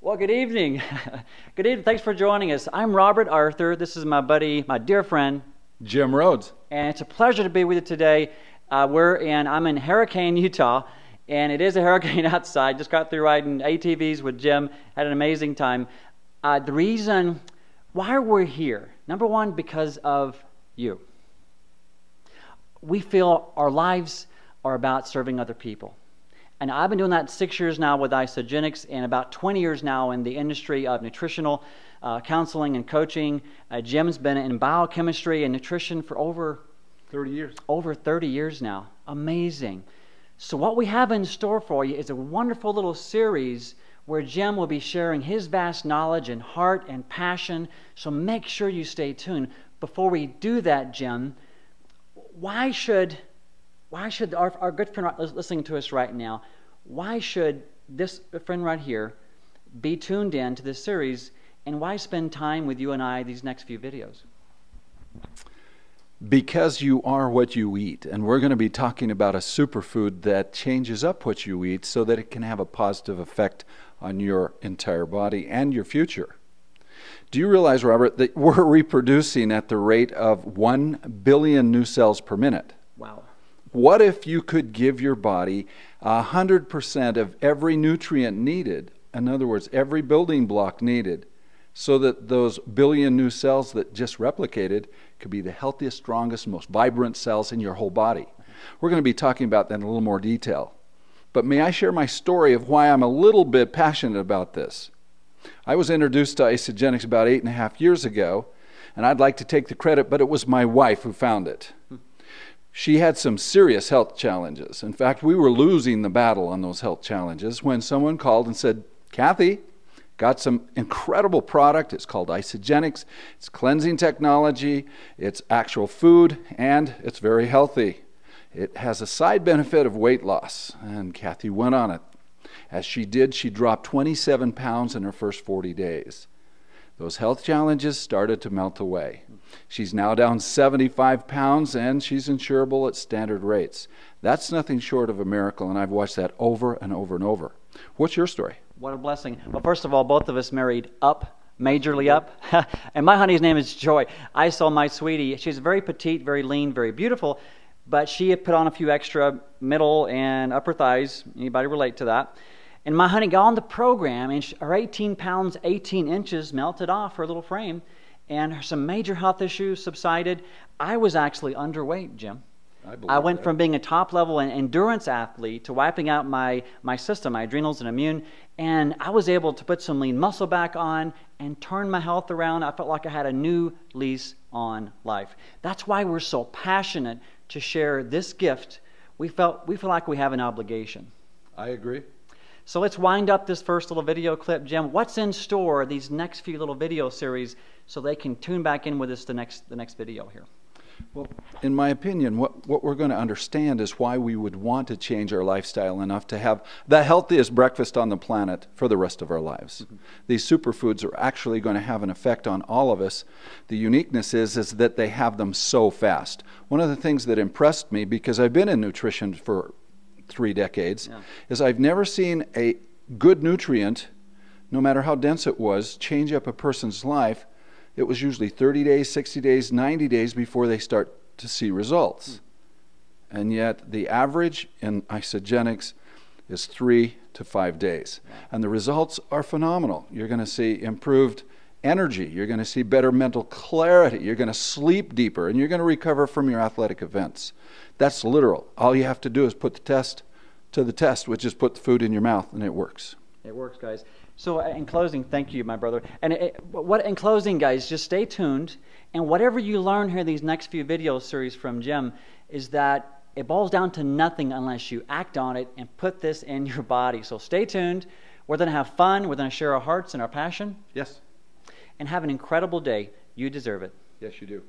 Well, good evening. Good evening. Thanks for joining us. I'm Robert Arthur. This is my buddy, my dear friend, Jim Rhoades. And it's a pleasure to be with you today. I'm in Hurricane, Utah, and it is a hurricane outside. Just got through riding ATVs with Jim. Had an amazing time. The reason why we're here, number one, because of you. We feel our lives are about serving other people. And I've been doing that 6 years now with Isagenix and about 20 years now in the industry of nutritional counseling and coaching. Jim's been in biochemistry and nutrition for over 30 years. Over 30 years now. Amazing. So what we have in store for you is a wonderful little series where Jim will be sharing his vast knowledge and heart and passion. So make sure you stay tuned. Before we do that, Jim, why should our good friend listening to us right now, why should this friend right here be tuned in to this series, and why spend time with you and I these next few videos? Because you are what you eat, and we're going to be talking about a superfood that changes up what you eat so that it can have a positive effect on your entire body and your future. Do you realize, Robert, that we're reproducing at the rate of 1 billion new cells per minute? Wow. What if you could give your body 100% of every nutrient needed, in other words, every building block needed, so that those billion new cells that just replicated could be the healthiest, strongest, most vibrant cells in your whole body? We're going to be talking about that in a little more detail. But may I share my story of why I'm a little bit passionate about this? I was introduced to Isagenix about 8.5 years ago, and I'd like to take the credit, but it was my wife who found it. She had some serious health challenges. In fact, we were losing the battle on those health challenges when someone called and said, "Kathy, got some incredible product. It's called Isagenix. It's cleansing technology. It's actual food, and it's very healthy. It has a side benefit of weight loss." And Kathy went on it. As she did, she dropped 27 pounds in her first 40 days. Those health challenges started to melt away. She's now down 75 pounds, and she's insurable at standard rates. That's nothing short of a miracle, and I've watched that over and over and over. What's your story? What a blessing. Well, first of all, both of us married up, majorly up. And my honey's name is Joy. I saw my sweetie. She's very petite, very lean, very beautiful, but she had put on a few extra middle and upper thighs. Anybody relate to that? And my honey got on the program, and her 18 pounds, 18 inches melted off her little frame, and some major health issues subsided. I was actually underweight, Jim. I went from being a top-level endurance athlete to wiping out my system, my adrenals and immune, and I was able to put some lean muscle back on and turn my health around. I felt like I had a new lease on life. That's why we're so passionate to share this gift. We feel like we have an obligation. I agree. So let's wind up this first little video clip. Jim, what's in store these next few little video series so they can tune back in with us the next video here? Well, in my opinion, what we're going to understand is why we would want to change our lifestyle enough to have the healthiest breakfast on the planet for the rest of our lives. Mm-hmm. These superfoods are actually going to have an effect on all of us. The uniqueness is that they have them so fast. One of the things that impressed me, because I've been in nutrition for 3 decades, is I've never seen a good nutrient, no matter how dense it was, change up a person's life. It was usually 30 days, 60 days, 90 days before they start to see results. And yet the average in Isagenix is 3 to 5 days. And the results are phenomenal. You're going to see improved energy. You're going to see better mental clarity. You're going to sleep deeper, and you're going to recover from your athletic events. That's literal. All you have to do is put the test to the test, which is put the food in your mouth, and it works. It works, guys. So in closing, thank you, my brother. And in closing, guys, just stay tuned. And whatever you learn here, these next few video series from Jim, is that it boils down to nothing unless you act on it and put this in your body. So stay tuned. We're going to have fun. We're going to share our hearts and our passion. Yes. And have an incredible day. You deserve it. Yes, you do.